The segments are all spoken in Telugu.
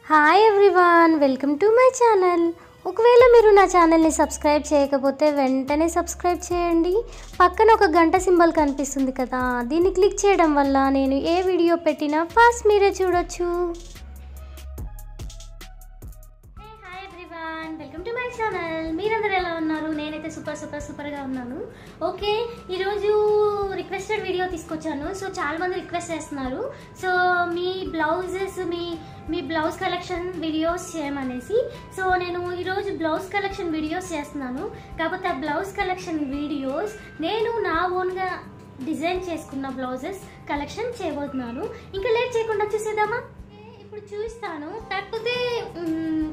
Hi everyone, welcome to my channel. ఒకవేళ మీరు నా ఛానల్ని సబ్స్క్రైబ్ చేయకపోతే వెంటనే సబ్స్క్రైబ్ చేయండి. పక్కన ఒక గంట సింబల్ కనిపిస్తుంది కదా, దీన్ని క్లిక్ చేయడం వల్ల నేను ఏ వీడియో పెట్టినా ఫస్ట్ మీరే చూడొచ్చు. Hi everyone, welcome to my channel. మీరందరూ ఎలా ఉన్నారు? నేనైతే సూపర్గా ఉన్నాను. ఓకే, ఈరోజు రిక్వెస్టెడ్ వీడియో తీసుకొచ్చాను. సో చాలా మంది రిక్వెస్ట్ చేస్తున్నారు. సో మీ బ్లౌజెస్ మీ బ్లౌజ్ కలెక్షన్ వీడియోస్ చేయమనేసి. సో నేను ఈరోజు బ్లౌజ్ కలెక్షన్ వీడియోస్ చేస్తున్నాను. కాకపోతే ఆ బ్లౌజ్ కలెక్షన్ వీడియోస్ నేను నా ఓన్గా డిజైన్ చేసుకున్న బ్లౌజెస్ కలెక్షన్ చేయబోతున్నాను. ఇంకా లేట్ చేయకుండా చూసేద్దామా? ఇప్పుడు చూపిస్తాను. కాకపోతే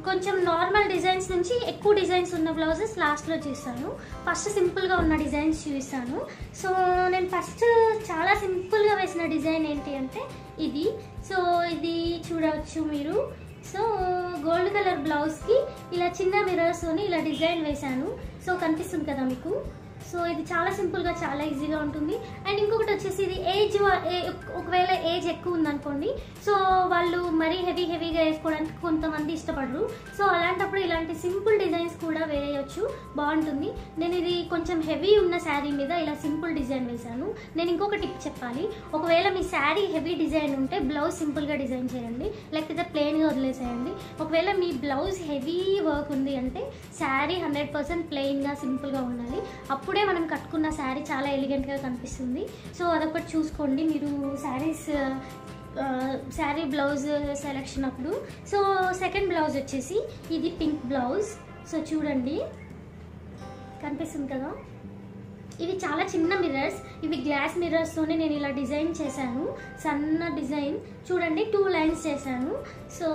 కొంచెం నార్మల్ డిజైన్స్ నుంచి ఎక్కువ డిజైన్స్ ఉన్న బ్లౌజెస్ లాస్ట్లో చూస్తాను. ఫస్ట్ సింపుల్గా ఉన్న డిజైన్స్ చూపిస్తాను. సో నేను ఫస్ట్ చాలా సింపుల్గా వేసిన డిజైన్ ఏంటి అంటే ఇది. సో ఇది చూడవచ్చు మీరు. సో గోల్డ్ కలర్ బ్లౌజ్కి ఇలా చిన్న మిర్రర్స్తోని ఇలా డిజైన్ వేశాను. సో కనిపిస్తుంది కదా మీకు. సో ఇది చాలా సింపుల్గా చాలా ఈజీగా ఉంటుంది. అండ్ ఇంకొకటి వచ్చేసి ఇది ఒకవేళ ఏజ్ ఎక్కువ ఉందనుకోండి, సో వాళ్ళు మరీ హెవీగా వేసుకోవడానికి కొంతమంది ఇష్టపడరు. సో అలాంటప్పుడు ఇలాంటి సింపుల్ డిజైన్స్ కూడా వేయవచ్చు, బాగుంటుంది. నేను ఇది కొంచెం హెవీ ఉన్న శారీ మీద ఇలా సింపుల్ డిజైన్ వేశాను. నేను ఇంకొక టిప్ చెప్పాలి. ఒకవేళ మీ శారీ హెవీ డిజైన్ ఉంటే బ్లౌజ్ సింపుల్గా డిజైన్ చేయండి, లేకపోతే ప్లెయిన్గా వదిలేసేయండి. ఒకవేళ మీ బ్లౌజ్ హెవీ వర్క్ ఉంది అంటే శారీ 100% ప్లెయిన్గా సింపుల్గా ఉండాలి. అప్పుడే మనం కట్టుకున్న శారీ చాలా ఎలిగెంట్గా కనిపిస్తుంది. సో అదొకటి చూసుకోండి మీరు శారీ బ్లౌజ్ సెలెక్షన్ అప్పుడు. సో సెకండ్ బ్లౌజ్ వచ్చేసి ఇది పింక్ బ్లౌజ్. సో చూడండి, కనిపిస్తుంది కదా. ఇవి చాలా చిన్న మిర్రర్స్, ఇవి గ్లాస్ మిర్రర్స్తోనే నేను ఇలా డిజైన్ చేశాను. సన్న డిజైన్ చూడండి, 2 లైన్స్ చేశాను. సో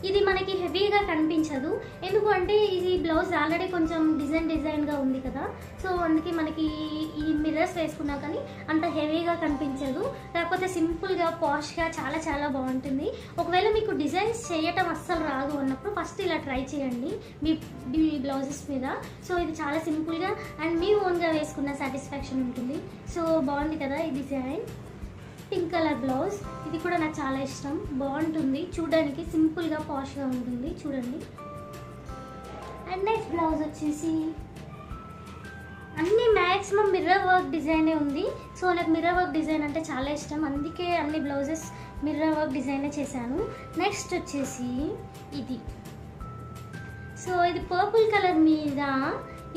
ఇది మనకి హెవీగా కనిపించదు, ఎందుకు అంటే ఇది బ్లౌజ్ ఆల్రెడీ కొంచెం డిజైన్గా ఉంది కదా. సో అందుకే మనకి ఈ మిర్రర్స్ వేసుకున్నా కానీ అంత హెవీగా కనిపించదు. కాకపోతే సింపుల్గా పాష్గా చాలా బాగుంటుంది. ఒకవేళ మీకు డిజైన్స్ చేయటం అస్సలు రాదు అన్నప్పుడు ఫస్ట్ ఇలా ట్రై చేయండి మీ బ్లౌజెస్ మీద. సో ఇది చాలా సింపుల్గా అండ్ మీ ఓన్గా వేసుకున్న సాటిస్ఫాక్షన్ ఉంటుంది. సో బాగుంది కదా ఈ డిజైన్. పింక్ కలర్ బ్లౌజ్, ఇది కూడా నాకు చాలా ఇష్టం, బాగుంటుంది చూడడానికి, సింపుల్గా పాష్గా ఉంటుంది చూడండి. అండ్ నెక్స్ట్ బ్లౌజ్ వచ్చేసి అన్ని మ్యాక్సిమం మిర్రర్ వర్క్ డిజైనే ఉంది. సో నాకు మిర్రర్ వర్క్ డిజైన్ అంటే చాలా ఇష్టం, అందుకే అన్ని బ్లౌజెస్ మిర్రర్ వర్క్ డిజైనే చేశాను. నెక్స్ట్ వచ్చేసి ఇది. సో ఇది పర్పుల్ కలర్ మీద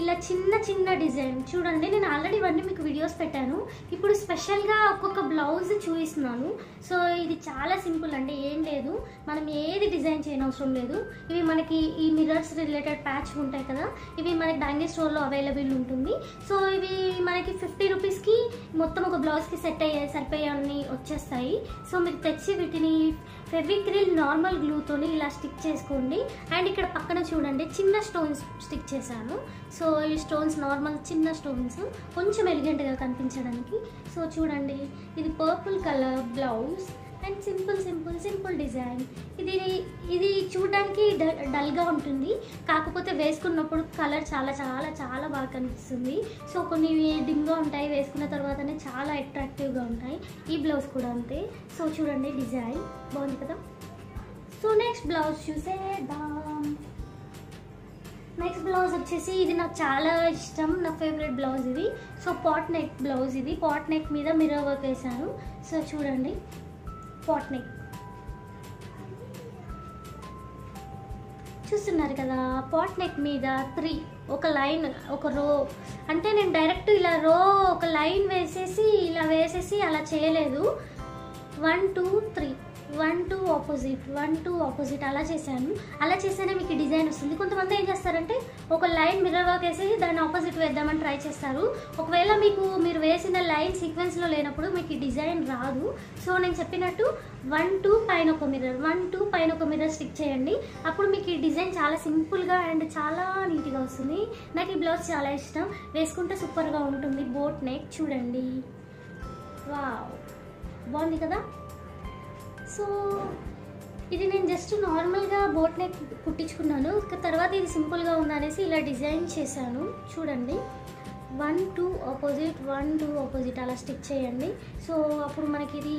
ఇలా చిన్న డిజైన్ చూడండి. నేను ఆల్రెడీ ఇవన్నీ మీకు వీడియోస్ పెట్టాను, ఇప్పుడు స్పెషల్గా ఒక్కొక్క బ్లౌజ్ చూపిస్తున్నాను. సో ఇది చాలా సింపుల్ అండి, ఏం లేదు, మనం ఏది డిజైన్ చేయనవసరం లేదు. ఇవి మనకి ఈ మిర్రర్స్ రిలేటెడ్ ప్యాచ్ ఉంటాయి కదా, ఇవి మనకి బ్యాంగిల్ స్టోర్లో అవైలబుల్ ఉంటుంది. సో ఇవి మనకి 50 రూపీస్కి మొత్తం ఒక బ్లౌజ్కి సరిపోయాన్ని వచ్చేస్తాయి. సో మీరు తెచ్చి వీటిని ఫెవిక్రిల్ నార్మల్ గ్లూతోని ఇలా స్టిక్ చేసుకోండి. అండ్ ఇక్కడ పక్కన చూడండి చిన్న స్టోన్స్ స్టిక్ చేశాను. సో ఈ స్టోన్స్ నార్మల్ చిన్న స్టోన్స్, కొంచెం ఎలిగెంట్గా కనిపించడానికి. సో చూడండి, ఇది purple colour blouse and simple design. ఇది చూడడానికి డల్గా ఉంటుంది, కాకపోతే వేసుకున్నప్పుడు కలర్ చాలా బాగా కనిపిస్తుంది. సో కొన్ని డిమ్గా ఉంటాయి, వేసుకున్న తర్వాతనే చాలా అట్రాక్టివ్గా ఉంటాయి. ఈ బ్లౌజ్ కూడా అంతే. సో చూడండి డిజైన్ బాగుంది కదా. సో నెక్స్ట్ బ్లౌజ్ చూసేద్దాం. నెక్స్ట్ బ్లౌజ్ వచ్చేసి ఇది నాకు చాలా ఇష్టం, నా ఫేవరెట్ బ్లౌజ్ ఇది. సో పాట్ నెక్ బ్లౌజ్, ఇది పాట్ నెక్ మీద మిర్రర్ వర్క్ వేసాను. సో చూడండి పాట్ నెక్ చూస్తున్నారు కదా. పాట్ నెక్ మీద 3 ఒక లైన్ ఒక రో, అంటే నేను డైరెక్ట్ ఇలా ఒక లైన్ వేసేసి అలా చేయలేదు. 1 2 3 1 2 ఆపోజిట్ 1 2 ఆపోజిట్ అలా చేస్తేనే మీకు డిజైన్ వస్తుంది. కొంతమంది ఏం చేస్తారంటే ఒక లైన్ మిర్రర్ వర్క్ వేసి దాన్ని ఆపోజిట్ వేద్దామని ట్రై చేస్తారు. ఒకవేళ మీరు వేసిన లైన్ సీక్వెన్స్లో లేనప్పుడు మీకు డిజైన్ రాదు. సో నేను చెప్పినట్టు 1 2 పైన ఒక మిర్రర్ 1 2 పైన ఒక మిర్రర్ స్టిక్ చేయండి, అప్పుడు మీకు ఈ డిజైన్ చాలా సింపుల్గా అండ్ చాలా నీట్గా వస్తుంది. నాకు ఈ బ్లౌజ్ చాలా ఇష్టం, వేసుకుంటే సూపర్గా ఉంటుంది. బోట్ నెక్ చూడండి, వావ్ బాగుంది కదా. సో ఇది నేను జస్ట్ నార్మల్గా బోట్ నెక్ కుట్టించుకున్నాను, తర్వాత ఇది సింపుల్గా ఉందనేసి ఇలా డిజైన్ చేశాను. చూడండి 1 2 ఆపోజిట్ 1 2 ఆపోజిట్ అలా స్టిక్ చేయండి. సో అప్పుడు మనకి ఇది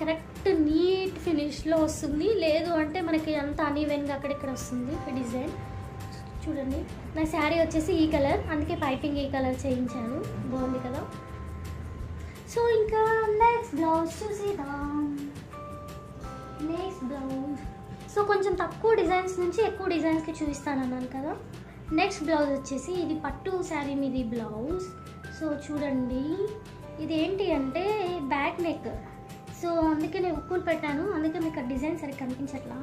కరెక్ట్ పర్ఫెక్ట్ నీట్ ఫినిష్లో వస్తుంది. లేదు అంటే మనకి అంత అనీవెన్గా అక్కడిక్కడ వస్తుంది డిజైన్. చూడండి, నా శారీ వచ్చేసి ఈ కలర్, అందుకే పైపింగ్ ఈ కలర్ చేయించాను. బాగుంది కదా. సో ఇంకా నెక్స్ట్ బ్లౌజ్ చూసేద్దాం. నెక్స్ట్ బ్లౌజ్ సో కొంచెం తక్కువ డిజైన్స్ నుంచి ఎక్కువ డిజైన్స్కి చూపిస్తాను అన్నాను కదా. నెక్స్ట్ బ్లౌజ్ వచ్చేసి ఇది పట్టు శారీ మీది బ్లౌజ్. సో చూడండి, ఇది ఏంటి అంటే బ్యాక్ నెక్. సో అందుకే నేను ఉక్కులు పెట్టాను, అందుకే మీకు డిజైన్ సరిగ్గా కనిపించట్లా.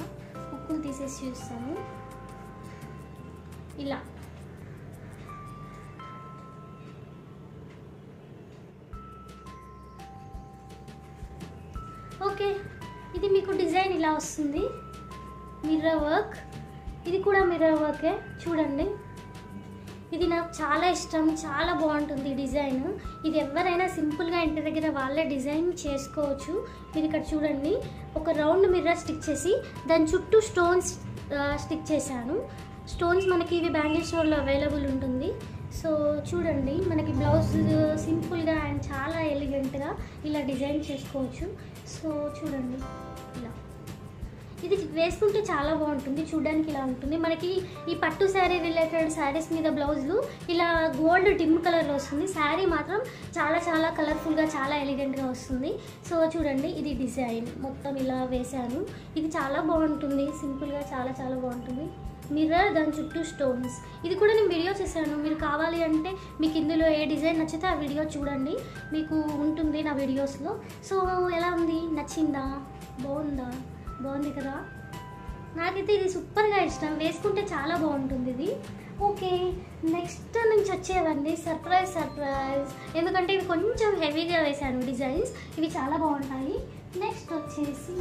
ఉక్కులు తీసేసి చూస్తాను. ఇలా ఓకే, ఇది మీకు డిజైన్ ఇలా వస్తుంది. మిర్రర్ వర్క్, ఇది కూడా మిర్రర్ వర్కే. చూడండి, ఇది నాకు చాలా ఇష్టం, చాలా బాగుంటుంది డిజైన్. ఇది ఎవరైనా సింపుల్గా ఇంటి దగ్గర వాళ్ళే డిజైన్ చేసుకోవచ్చు. మీరు ఇక్కడ చూడండి, ఒక రౌండ్ మిర్రర్ స్టిక్ చేసి దాని చుట్టూ స్టోన్స్ స్టిక్ చేశాను. స్టోన్స్ మనకి ఇవి బ్యాంగిల్ స్టోర్లో అవైలబుల్ ఉంటుంది. సో చూడండి, మనకి బ్లౌజ్ సింపుల్గా అండ్ చాలా ఎలిగెంట్గా ఇలా డిజైన్ చేసుకోవచ్చు. సో చూడండి, ఇలా ఇది వేసుకుంటే చాలా బాగుంటుంది. చూడడానికి ఇలా ఉంటుంది. మనకి ఈ పట్టు శారీ రిలేటెడ్ శారీస్ మీద బ్లౌజులు ఇలా గోల్డ్ డిమ్ కలర్లో వస్తుంది. శారీ మాత్రం చాలా చాలా కలర్ఫుల్గా చాలా ఎలిగెంట్గా వస్తుంది. సో చూడండి, ఇది డిజైన్ మొత్తం ఇలా వేశాను. ఇది చాలా బాగుంటుంది, సింపుల్గా చాలా చాలా బాగుంటుంది. మిర్రర్, దాని చుట్టూ స్టోన్స్. ఇది కూడా నేను వీడియో చేశాను. మీరు కావాలి అంటే మీకు ఇందులో ఏ డిజైన్ నచ్చితే ఆ వీడియో చూడండి, మీకు ఉంటుంది నా వీడియోస్లో. సో ఎలా ఉంది, నచ్చిందా, బాగుందా? బాగుంది కదా. నాకైతే ఇది సూపర్గా ఇష్టం, వేసుకుంటే చాలా బాగుంటుంది ఇది. ఓకే, నెక్స్ట్ నుంచి వచ్చేవండి సర్ప్రైజ్. ఎందుకంటే ఇవి కొంచెం హెవీగా వేశాను డిజైన్స్, ఇవి చాలా బాగుంటాయి. నెక్స్ట్ వచ్చేసి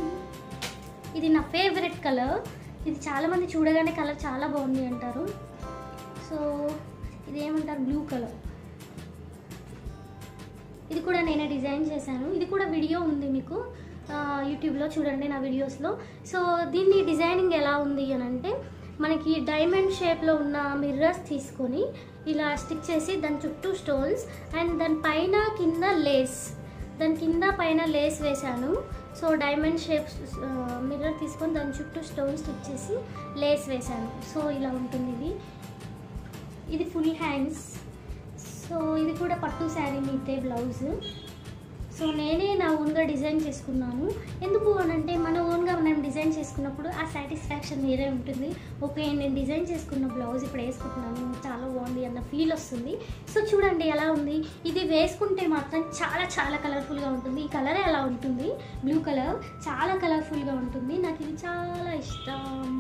ఇది నా ఫేవరెట్ కలర్. ఇది చాలామంది చూడగానే కలర్ చాలా బాగుంది అంటారు. సో ఇది ఏమంటారు, బ్లూ కలర్. ఇది కూడా నేనే డిజైన్ చేశాను. ఇది కూడా వీడియో ఉంది మీకు యూట్యూబ్లో, చూడండి నా వీడియోస్లో. సో దీన్ని డిజైనింగ్ ఎలా ఉంది అని అంటే, మనకి డైమండ్ షేప్లో ఉన్న మిర్రర్స్ తీసుకొని ఇలా స్టిక్ చేసి దాని చుట్టూ స్టోన్స్ అండ్ దాని పైన కింద లేస్, దాని కింద పైన లేస్ వేశాను. సో డైమండ్ షేప్ మిర్రర్ తీసుకొని దాని చుట్టూ స్టోన్ స్టిక్ చేసి లేస్ వేశాను. సో ఇలా ఉంటుంది ఇది ఫుల్ హ్యాండ్స్. సో ఇది కూడా పట్టు శారీ మీదే బ్లౌజ్. సో నేనే నా ఓన్గా డిజైన్ చేసుకున్నాను. ఎందుకు అని అంటే, మన ఓన్గా మనం డిజైన్ చేసుకున్నప్పుడు ఆ సాటిస్ఫాక్షన్ వేరే ఉంటుంది. ఓకే, నేను డిజైన్ చేసుకున్న బ్లౌజ్ ఇప్పుడు వేసుకుంటున్నాను, చాలా బాగుంది అన్న ఫీల్ వస్తుంది. సో చూడండి ఎలా ఉంది. ఇది వేసుకుంటే మాత్రం చాలా చాలా కలర్ఫుల్గా ఉంటుంది. ఈ కలర్ ఎలా ఉంటుంది, బ్లూ కలర్, చాలా కలర్ఫుల్గా ఉంటుంది. నాకు ఇది చాలా ఇష్టం.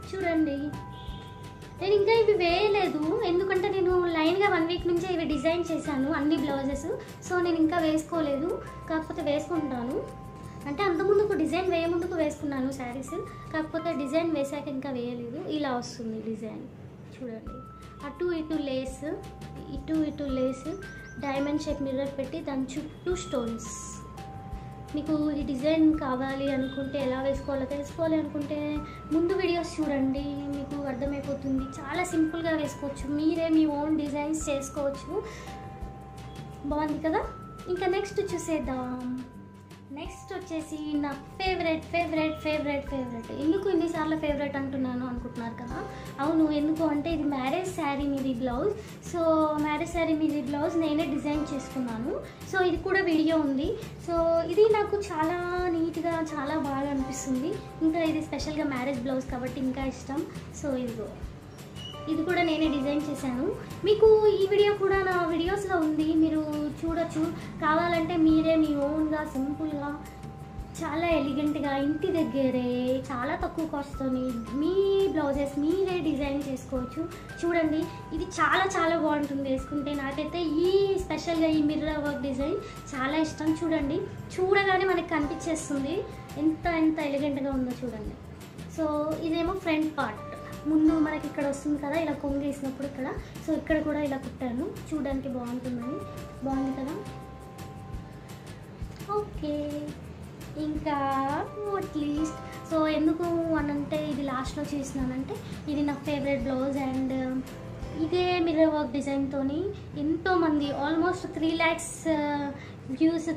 చూడండి, నేను ఇంకా ఇవి వేయలేదు, ఎందుకంటే నేను లైన్గా 1 వీక్ నుంచే ఇవి డిజైన్ చేశాను అన్ని బ్లౌజెస్. సో నేను ఇంకా వేసుకోలేదు, కాకపోతే వేసుకుంటాను. అంటే అంతకుముందుకు డిజైన్ వేయముందుకు వేసుకున్నాను శారీస్, కాకపోతే డిజైన్ వేసాక ఇంకా వేయలేదు. ఇలా వస్తుంది డిజైన్. చూడండి, అటు ఇటు లేస్, ఇటు లేస్, డైమండ్ షేప్ మిర్రర్ పెట్టి దాని చుట్టూ స్టోన్స్. మీకు ఈ డిజైన్ కావాలి అనుకుంటే, ఎలా వేసుకోవాలో తెలుసుకోవాలి అనుకుంటే ముందు వీడియోస్ చూడండి, మీకు అర్థమైపోతుంది. చాలా సింపుల్గా వేసుకోవచ్చు, మీరే మీ ఓన్ డిజైన్స్ చేసుకోవచ్చు. బాగుంది కదా. ఇంకా నెక్స్ట్ చూసేద్దాం. నెక్స్ట్ వచ్చేసి నా ఫేవరెట్. ఎందుకు ఇన్నిసార్లు ఫేవరెట్ అంటున్నాను అనుకుంటున్నారు కదా. అవును, ఎందుకు అంటే ఇది మ్యారేజ్ శారీ మీది బ్లౌజ్. సో మ్యారేజ్ శారీ మీది బ్లౌజ్ నేనే డిజైన్ చేసుకున్నాను. సో ఇది కూడా వీడియో ఉంది. సో ఇది నాకు చాలా నీట్గా చాలా బాగా అనిపిస్తుంది. ఇంకా ఇది స్పెషల్గా మ్యారేజ్ బ్లౌజ్ కాబట్టి ఇంకా ఇష్టం. సో ఇది కూడా నేనే డిజైన్ చేశాను. మీకు ఈ వీడియో కూడా నా వీడియోస్లో ఉంది, మీరు చూడొచ్చు. కావాలంటే మీరే మీ ఓన్గా సింపుల్గా చాలా ఎలిగెంట్గా ఇంటి దగ్గరే చాలా తక్కువ కాస్ట్తో మీ బ్లౌజెస్ మీరే డిజైన్ చేసుకోవచ్చు. చూడండి, ఇది చాలా చాలా బాగుంటుంది వేసుకుంటే. నాకైతే ఈ స్పెషల్గా ఈ మిర్రర్ వర్క్ డిజైన్ చాలా ఇష్టం. చూడండి, చూడగానే మనకి కనిపించేస్తుంది ఎంత ఎలిగెంట్గా ఉందో చూడండి. సో ఇదేమో ఫ్రంట్ పార్ట్, ముందు మనకి ఇక్కడ వస్తుంది కదా, ఇలా కొంగేసినప్పుడు ఇక్కడ. సో ఇక్కడ కూడా ఇలా కుట్టాను, చూడడానికి బాగుంటుందని. బాగుంది కదా. ఓకే, ఇంకా అట్లీస్ట్ సో ఎందుకు అనంటే ఇది లాస్ట్లో చేసినానంటే, ఇది నా ఫేవరెట్ బ్లౌజ్ అండ్ ఇదే మిర్రర్ వర్క్ డిజైన్తోని ఎంతోమంది ఆల్మోస్ట్ 3 lakhs వ్యూస్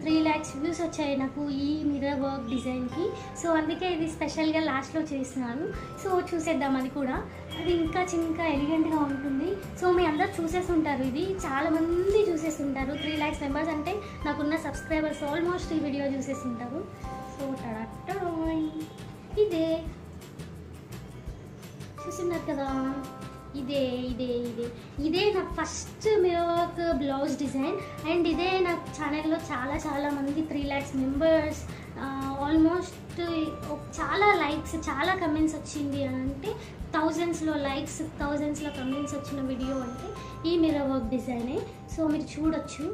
వచ్చాయి నాకు ఈ మిర్రర్ వర్క్ డిజైన్కి. సో అందుకే ఇది స్పెషల్గా లాస్ట్లో చేస్తున్నాను. సో చూసేద్దాం అది కూడా. అది ఇంకా ఎలిగెంట్గా ఉంటుంది. సో మీ అందరు చూసేసి ఉంటారు, ఇది చాలామంది చూసేసి ఉంటారు. 3 lakhs మెంబర్స్ అంటే నాకున్న సబ్స్క్రైబర్స్ ఆల్మోస్ట్ ఈ వీడియో చూసేసి ఉంటారు. సో ఇదే చూస్తున్నారు కదా, ఇదే నా first mirror work blouse design. And ఇదే నా ఛానల్లో చాలా మంది 3 lakhs మెంబర్స్, ఆల్మోస్ట్ చాలా లైక్స్, చాలా కమెంట్స్ వచ్చింది అని అంటే థౌజండ్స్లో లైక్స్, థౌజండ్స్లో కమెంట్స్ వచ్చిన వీడియో అంటే ఈ మిర్రర్ వర్క్ డిజైనే. సో మీరు చూడొచ్చు,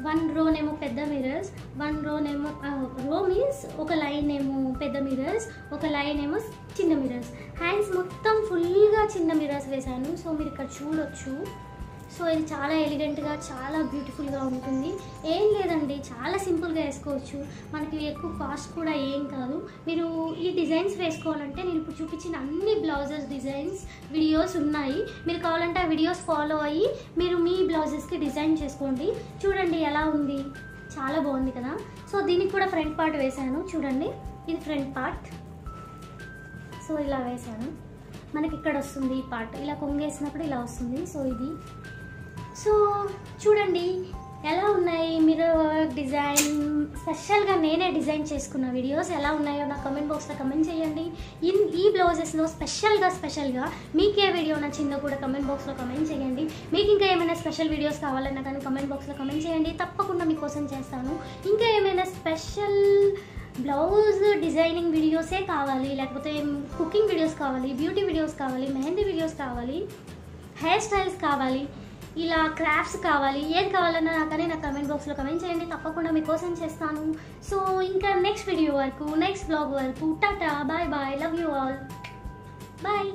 1 రోనేమో పెద్ద మిర్రర్స్, 1 రోనేమో రో మీన్స్ ఒక లైన్ ఏమో పెద్ద మిర్రర్స్, ఒక లైన్ ఏమో చిన్న మిర్రర్స్. హ్యాండ్స్ మొత్తం ఫుల్గా చిన్న మిర్రర్స్ వేశాను. సో మీరు ఇక్కడ చూడొచ్చు. సో ఇది చాలా ఎలిగెంట్గా, చాలా బ్యూటిఫుల్గా ఉంటుంది. ఏం లేదండి, చాలా సింపుల్గా వేసుకోవచ్చు. మనకి ఎక్కువ కాస్ట్ కూడా ఏం కాదు. మీరు ఈ డిజైన్స్ వేసుకోవాలంటే నేను ఇప్పుడు చూపించిన అన్ని బ్లౌజెస్ డిజైన్స్ వీడియోస్ ఉన్నాయి. మీరు కావాలంటే ఆ వీడియోస్ ఫాలో అయ్యి మీరు మీ బ్లౌజెస్కి డిజైన్ చేసుకోండి. చూడండి ఎలా ఉంది, చాలా బాగుంది కదా. సో దీనికి కూడా ఫ్రంట్ పార్ట్ వేశాను. చూడండి, ఇది ఫ్రంట్ పార్ట్. సో ఇలా వేశాను, మనకి ఇక్కడ వస్తుంది ఈ పార్ట్, ఇలా కొంగేసినప్పుడు ఇలా వస్తుంది. సో ఇది, సో చూడండి ఎలా ఉన్నాయి మిర్రర్ వర్క్ డిజైన్. స్పెషల్గా నేనే డిజైన్ చేసుకున్న వీడియోస్ ఎలా ఉన్నాయో నా కమెంట్ బాక్స్లో కమెంట్ చేయండి. ఈ బ్లౌజెస్లో స్పెషల్గా మీకు ఏ వీడియో నచ్చిందో కూడా కమెంట్ బాక్స్లో కమెంట్ చేయండి. మీకు ఇంకా ఏమైనా స్పెషల్ వీడియోస్ కావాలన్నా కానీ కమెంట్ బాక్స్లో కమెంట్ చేయండి, తప్పకుండా మీకోసం చేస్తాను. ఇంకా ఏమైనా స్పెషల్ బ్లౌజ్ డిజైనింగ్ వీడియోసే కావాలి, లేకపోతే కుకింగ్ వీడియోస్ కావాలి, బ్యూటీ వీడియోస్ కావాలి, మెహందీ వీడియోస్ కావాలి, హెయిర్ స్టైల్స్ కావాలి, ఇలా క్రాఫ్ట్స్ కావాలి, ఏది కావాలన్నా కానీ నా కమెంట్ బాక్స్లో కమెంట్ చేయండి, తప్పకుండా మీకోసం చేస్తాను. సో ఇంకా నెక్స్ట్ వీడియో వరకు, నెక్స్ట్ బ్లాగ్ వరకు టాటా, bye, love you all, bye.